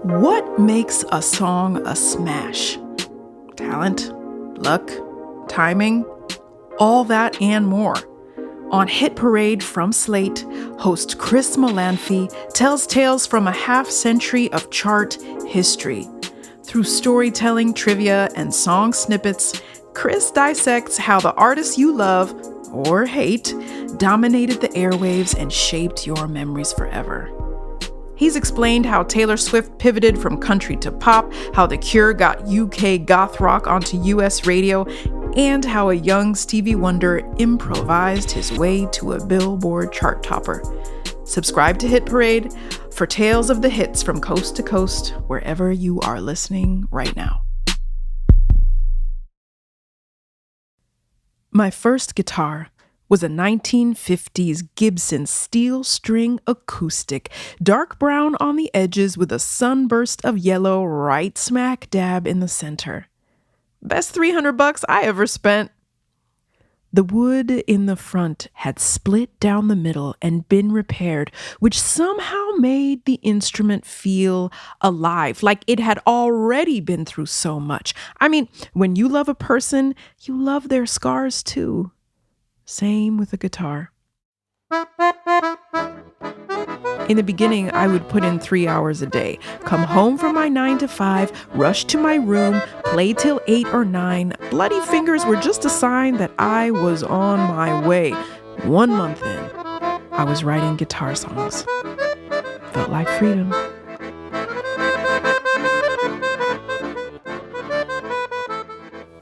What makes a song a smash? Talent, luck, timing, all that and more. On Hit Parade from Slate, host Chris Molanphy tells tales from a half-century of chart history. Through storytelling, trivia, and song snippets, Chris dissects how the artists you love, or hate, dominated the airwaves and shaped your memories forever. He's explained how Taylor Swift pivoted from country to pop, how The Cure got UK goth rock onto US radio, and how a young Stevie Wonder improvised his way to a Billboard chart topper. Subscribe to Hit Parade for tales of the hits from coast to coast, wherever you are listening right now. My first guitar was a 1950s Gibson steel string acoustic, dark brown on the edges with a sunburst of yellow right smack dab in the center. Best $300 I ever spent. The wood in the front had split down the middle and been repaired, which somehow made the instrument feel alive, like it had already been through so much. I mean, when you love a person, you love their scars too. Same with a guitar. In the beginning, I would put in 3 hours a day, come home from my 9 to 5, rush to my room, play till 8 or 9. Bloody fingers were just a sign that I was on my way. 1 month in, I was writing guitar songs. Felt like freedom.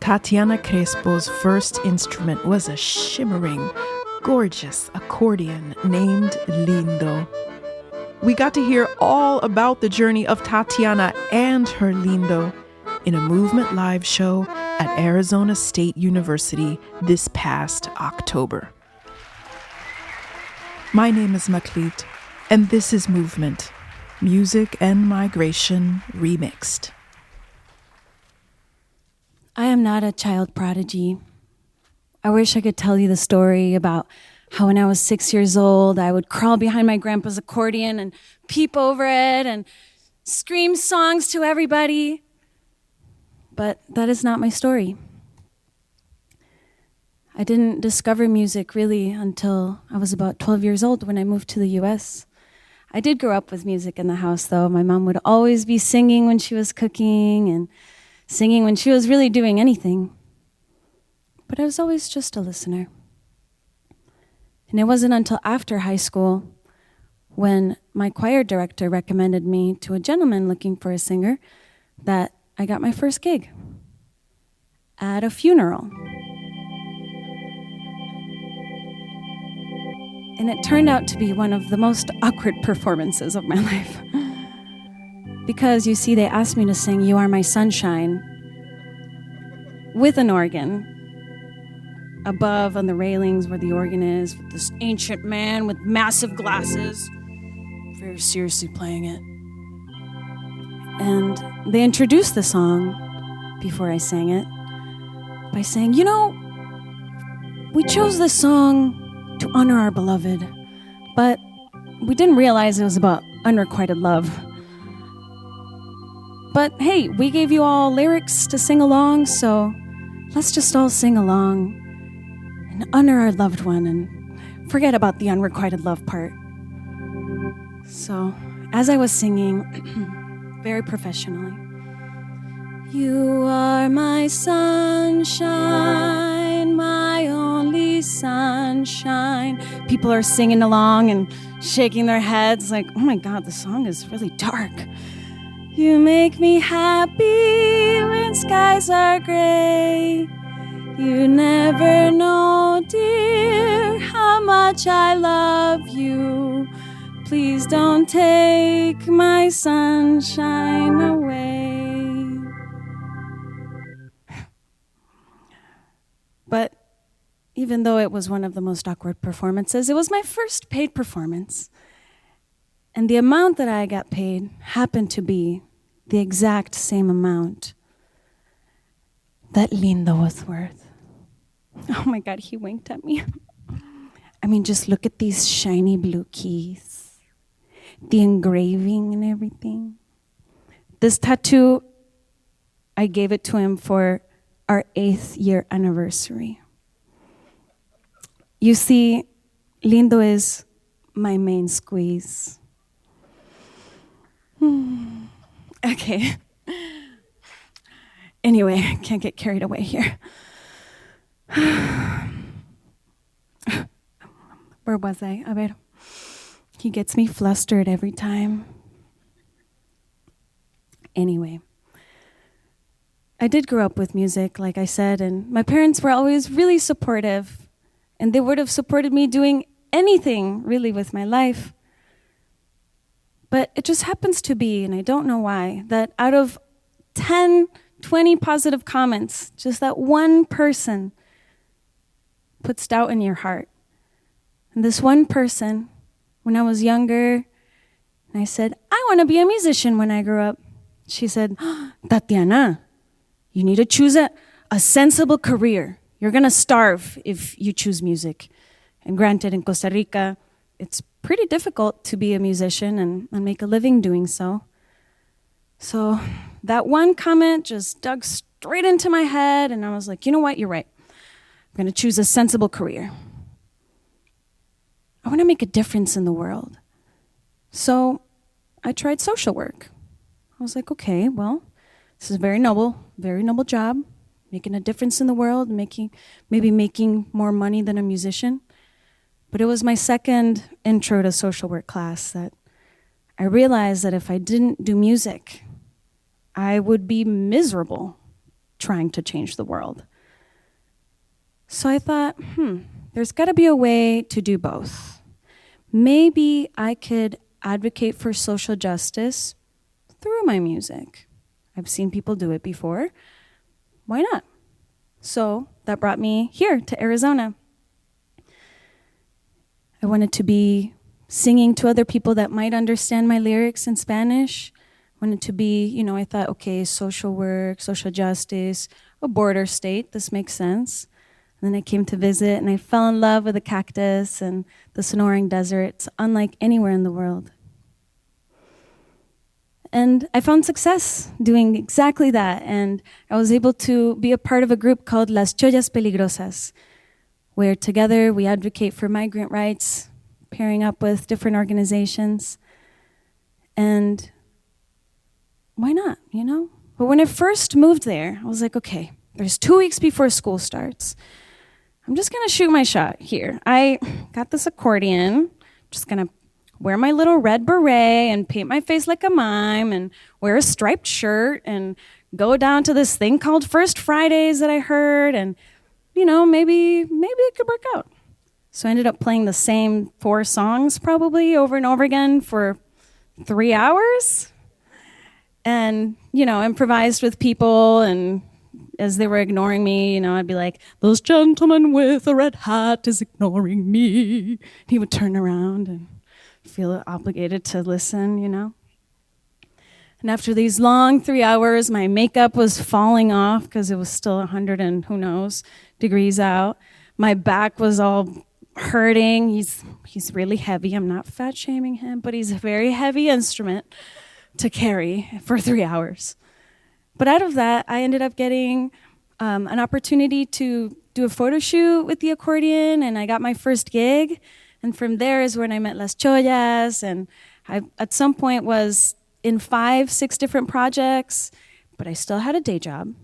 Tatiana Crespo's first instrument was a shimmering, gorgeous accordion named Lindo. We got to hear all about the journey of Tatiana and her Lindo in a Movement Live show at Arizona State University this past October. My name is Maklit, and this is Movement, Music and Migration Remixed. I am not a child prodigy. I wish I could tell you the story about how when I was 6 years old, I would crawl behind my grandpa's accordion and peep over it and scream songs to everybody. But that is not my story. I didn't discover music really until I was about 12 years old when I moved to the US. I did grow up with music in the house, though. My mom would always be singing when she was cooking and singing when she was really doing anything. But I was always just a listener. And it wasn't until after high school when my choir director recommended me to a gentleman looking for a singer that I got my first gig at a funeral. And it turned out to be one of the most awkward performances of my life. Because, you see, they asked me to sing You Are My Sunshine with an organ above on the railings where the organ is, with this ancient man with massive glasses, very seriously playing it. And they introduced the song before I sang it by saying, you know, we chose this song to honor our beloved, but we didn't realize it was about unrequited love. But hey, we gave you all lyrics to sing along, so let's just all sing along and honor our loved one and forget about the unrequited love part. So, as I was singing, very professionally, you are my sunshine, my only sunshine. People are singing along and shaking their heads like, oh my God, the song is really dark. You make me happy when skies are gray. You never know, dear, how much I love you. Please don't take my sunshine away. But even though it was one of the most awkward performances, it was my first paid performance. And the amount that I got paid happened to be the exact same amount that Lindo was worth. Oh my God, he winked at me. I mean, just look at these shiny blue keys, the engraving and everything. This tattoo, I gave it to him for our 8th year anniversary. You see, Lindo is my main squeeze. Okay. Anyway, I can't get carried away here. Where was I? A ver. He gets me flustered every time. Anyway, I did grow up with music, like I said, and my parents were always really supportive, and they would have supported me doing anything, really, with my life. But it just happens to be, and I don't know why, that out of 10, 20 positive comments, just that one person puts doubt in your heart. And this one person, when I was younger, and I said, I want to be a musician when I grow up. She said, Tatiana, you need to choose a sensible career. You're going to starve if you choose music. And granted, in Costa Rica, it's pretty difficult to be a musician and make a living doing so. So that one comment just dug straight into my head, and I was like, you know what, you're right. I'm going to choose a sensible career. I want to make a difference in the world. So I tried social work. I was like, okay, well, this is a very noble job, making a difference in the world, maybe making more money than a musician. But it was my second intro to social work class that I realized that if I didn't do music, I would be miserable trying to change the world. So I thought, there's got to be a way to do both. Maybe I could advocate for social justice through my music. I've seen people do it before. Why not? So that brought me here to Arizona. I wanted to be singing to other people that might understand my lyrics in Spanish. I wanted to be, I thought, okay, social work, social justice, a border state, this makes sense. And then I came to visit and I fell in love with the cactus and the Sonoran Desert. It's unlike anywhere in the world. And I found success doing exactly that. And I was able to be a part of a group called Las Chollas Peligrosas, where together we advocate for migrant rights, pairing up with different organizations. And why not, But when I first moved there, I was like, okay, there's 2 weeks before school starts. I'm just going to shoot my shot here. I got this accordion, just going to wear my little red beret and paint my face like a mime and wear a striped shirt and go down to this thing called First Fridays that I heard and, maybe it could work out. So I ended up playing the same 4 songs probably over and over again for 3 hours and, improvised with people, and as they were ignoring me, I'd be like, "This gentleman with a red hat is ignoring me." He would turn around and feel obligated to listen, And after these long 3 hours, my makeup was falling off because it was still 100 and who knows degrees out. My back was all hurting. He's really heavy. I'm not fat shaming him, but he's a very heavy instrument to carry for 3 hours. But out of that, I ended up getting an opportunity to do a photo shoot with the accordion, and I got my first gig. And from there is when I met Las Chollas, and I, at some point, was in 5, 6 different projects, but I still had a day job.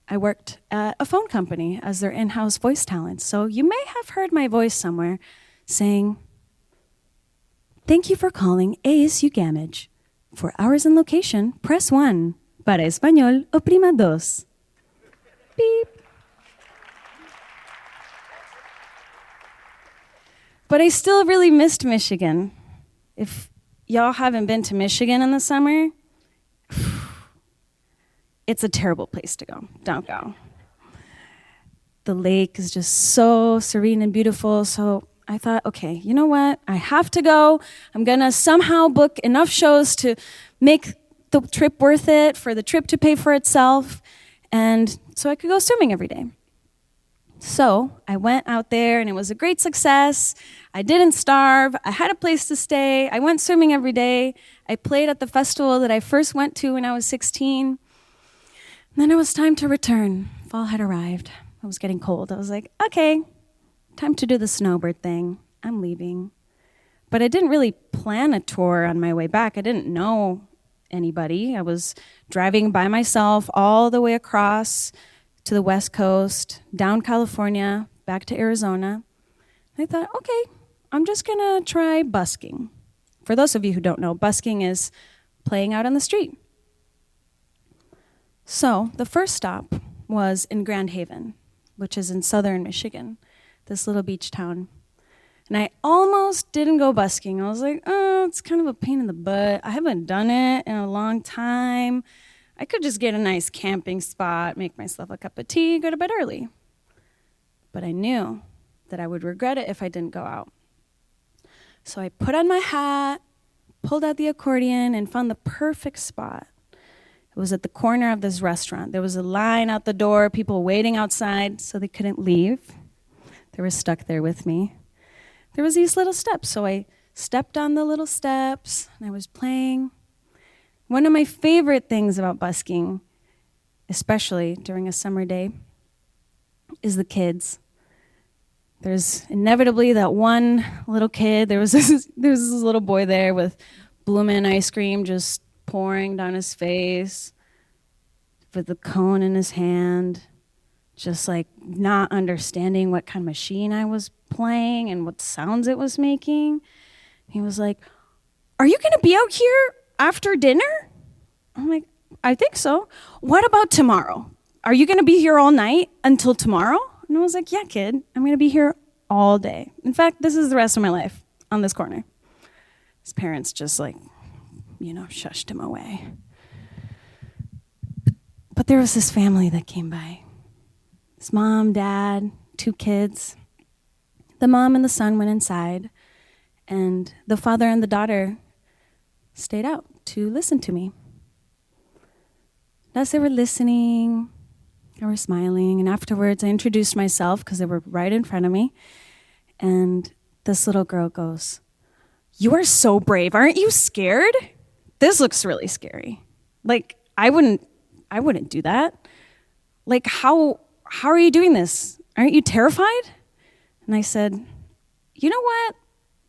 I worked at a phone company as their in-house voice talent. So you may have heard my voice somewhere saying, "Thank you for calling ASU Gamage. For hours and location, press 1. Para español, oprima 2. Beep. But I still really missed Michigan. If y'all haven't been to Michigan in the summer, it's a terrible place to go. Don't go. The lake is just so serene and beautiful. So I thought, okay, you know what? I have to go. I'm going to somehow book enough shows to make the trip worth it, for the trip to pay for itself, and so I could go swimming every day. So I went out there and it was a great success. I didn't starve. I had a place to stay. I went swimming every day. I played at the festival that I first went to when I was 16. And then it was time to return. Fall had arrived. It was getting cold. I was like, okay, time to do the snowbird thing. I'm leaving. But I didn't really plan a tour on my way back. I didn't know anybody. I was driving by myself all the way across to the West Coast, down California, back to Arizona. I thought, okay, I'm just gonna try busking. For those of you who don't know, busking is playing out on the street. So the first stop was in Grand Haven, which is in southern Michigan, this little beach town. And I almost didn't go busking. I was like, oh, it's kind of a pain in the butt. I haven't done it in a long time. I could just get a nice camping spot, make myself a cup of tea, go to bed early. But I knew that I would regret it if I didn't go out. So I put on my hat, pulled out the accordion, and found the perfect spot. It was at the corner of this restaurant. There was a line out the door, people waiting outside so they couldn't leave. They were stuck there with me. There was these little steps, so I stepped on the little steps, and I was playing. One of my favorite things about busking, especially during a summer day, is the kids. There's inevitably that one little kid. There was this little boy there with Bloomin' ice cream just pouring down his face, with the cone in his hand, just like not understanding what kind of machine I was playing and what sounds it was making. He was like, "Are you gonna be out here after dinner?" I'm like, "I think so." "What about tomorrow? Are you gonna be here all night until tomorrow?" And I was like, "Yeah, kid, I'm gonna be here all day. In fact, this is the rest of my life on this corner." His parents just like, shushed him away. But there was this family that came by. His mom, dad, 2 kids. The mom and the son went inside, and the father and the daughter stayed out to listen to me. As they were listening, they were smiling, and afterwards I introduced myself because they were right in front of me, and this little girl goes, "You are so brave. Aren't you scared? This looks really scary. Like, I wouldn't do that. Like, how are you doing this? Aren't you terrified?" And I said, "You know what?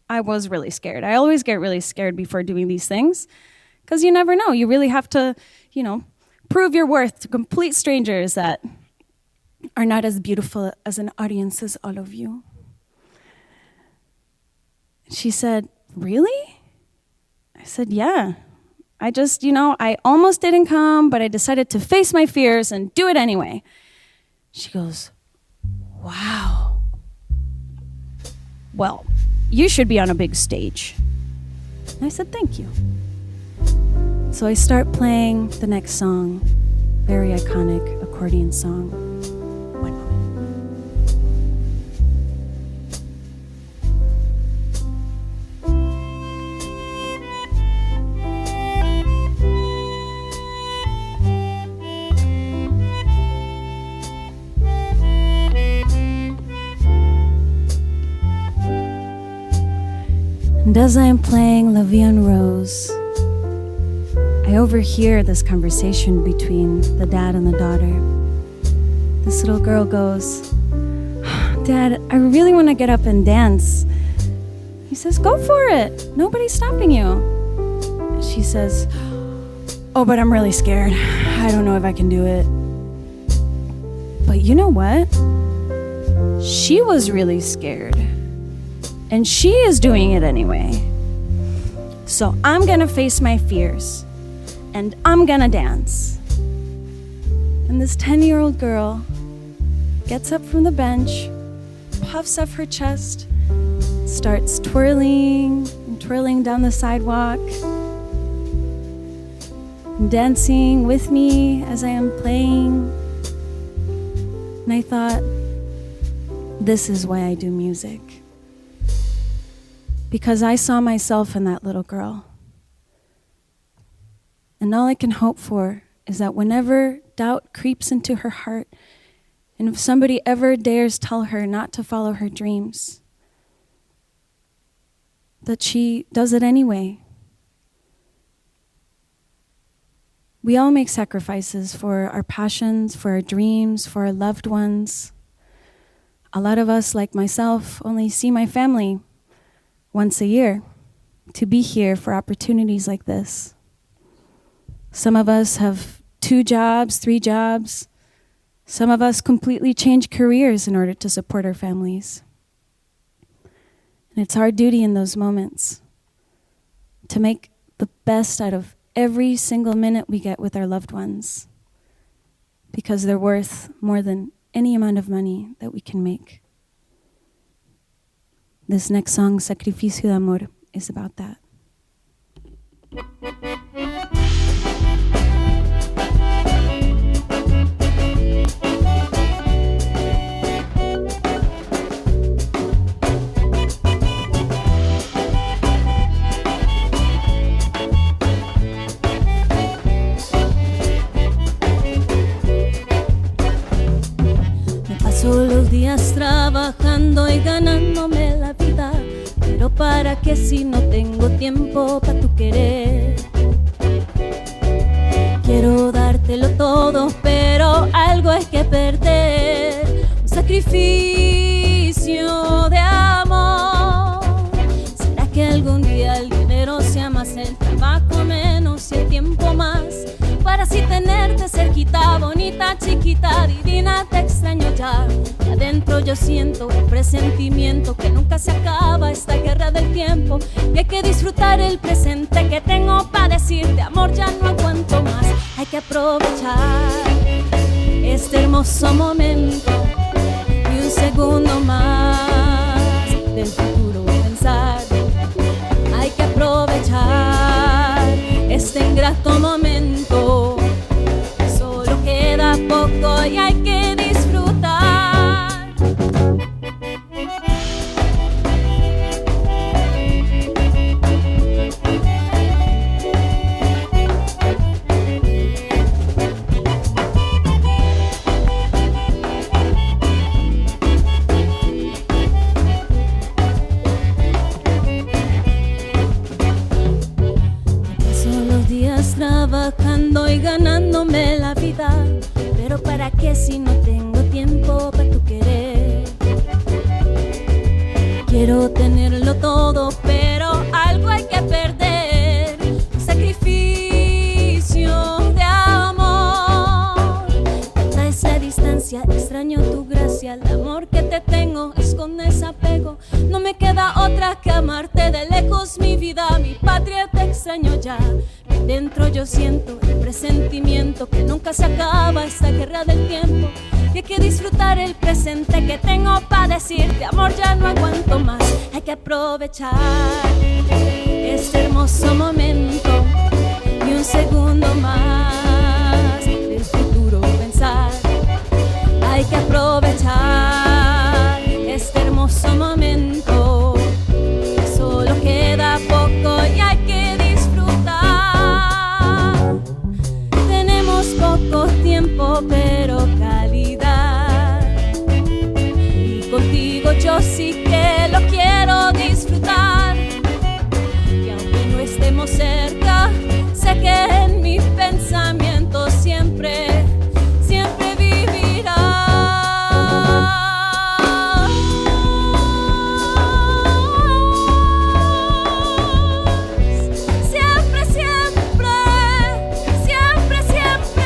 I was really scared. I always get really scared before doing these things because you never know. You really have to, prove your worth to complete strangers that are not as beautiful as an audience as all of you." She said, "Really?" I said, "Yeah. I just, I almost didn't come, but I decided to face my fears and do it anyway." She goes, "Wow. Well, you should be on a big stage." And I said, "Thank you." So I start playing the next song, very iconic accordion song. One moment. And as I am playing La Vie en Rose, I overhear this conversation between the dad and the daughter. This little girl goes, "Dad, I really want to get up and dance." He says, "Go for it. Nobody's stopping you." She says, "Oh, but I'm really scared. I don't know if I can do it." But you know what? She was really scared. And she is doing it anyway. So I'm gonna face my fears. And I'm gonna dance. And this 10-year-old girl gets up from the bench, puffs up her chest, starts twirling and twirling down the sidewalk, and dancing with me as I am playing. And I thought, this is why I do music. Because I saw myself in that little girl. And all I can hope for is that whenever doubt creeps into her heart, And if somebody ever dares tell her not to follow her dreams, that she does it anyway. We all make sacrifices for our passions, for our dreams, for our loved ones. A lot of us, like myself, only see my family once a year to be here for opportunities like this. Some of us have 2 jobs, 3 jobs. Some of us completely change careers in order to support our families. And it's our duty in those moments to make the best out of every single minute we get with our loved ones, because they're worth more than any amount of money that we can make. This next song, Sacrificio de Amor, is about that. Todos los días trabajando y ganándome la vida, pero ¿para qué si no tengo tiempo para tu querer? Quiero dártelo todo, pero algo hay que perder. Un sacrificio de amor. ¿Será que algún día el dinero sea más, el trabajo menos y el tiempo más? Para así tenerte cerquita, bonita, chiquita, divina, te extraño ya. Y adentro yo siento un presentimiento que nunca se acaba, esta guerra del tiempo. Y hay que disfrutar el presente que tengo para decirte, amor, ya no aguanto más. Hay que aprovechar este hermoso momento y un segundo más del futuro pensar. Hay que aprovechar este ingrato momento, solo queda poco y hay que disfrutar. Trabajando y ganándome la vida, pero ¿para qué si no tengo tiempo para tu querer? Quiero tenerlo todo, pero algo hay que perder. Un sacrificio de amor. Tanta es la distancia, extraño tu gracia. El amor que te tengo esconde ese apego. No me queda otra que amarte de lejos, mi vida, mi patria, te extraño ya. Dentro yo siento el presentimiento que nunca se acaba, esta guerra del tiempo. Y hay que disfrutar el presente que tengo para decirte, amor, ya no aguanto más. Hay que aprovechar este hermoso momento y un segundo más del futuro pensar. Hay que aprovechar este hermoso momento, solo queda poco y hay que disfrutar. Tenemos poco tiempo pero calidad, y contigo yo sí que lo quiero disfrutar. Y aunque no estemos cerca, sé que en mis pensamientos siempre, siempre vivirás. Siempre, siempre, siempre, siempre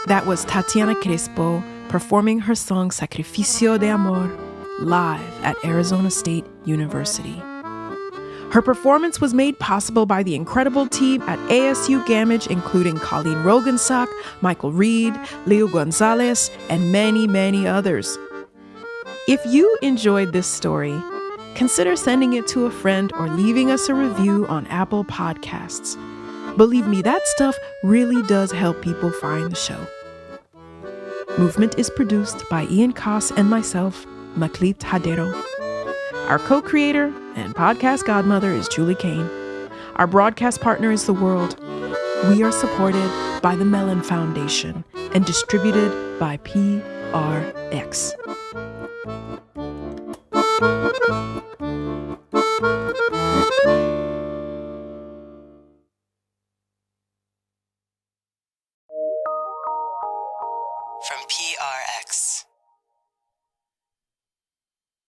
That was Tatiana Crespo performing her song Sacrificio de Amor live at Arizona State University. Her performance was made possible by the incredible team at ASU Gamage, including Colleen Rogensack, Michael Reed, Leo Gonzalez, and many, many others. If you enjoyed this story, consider sending it to a friend or leaving us a review on Apple Podcasts. Believe me, that stuff really does help people find the show. Movement is produced by Ian Koss and myself, Maklit Hadero. Our co-creator and podcast godmother is Julie Kane. Our broadcast partner is The World. We are supported by the Mellon Foundation and distributed by PRX.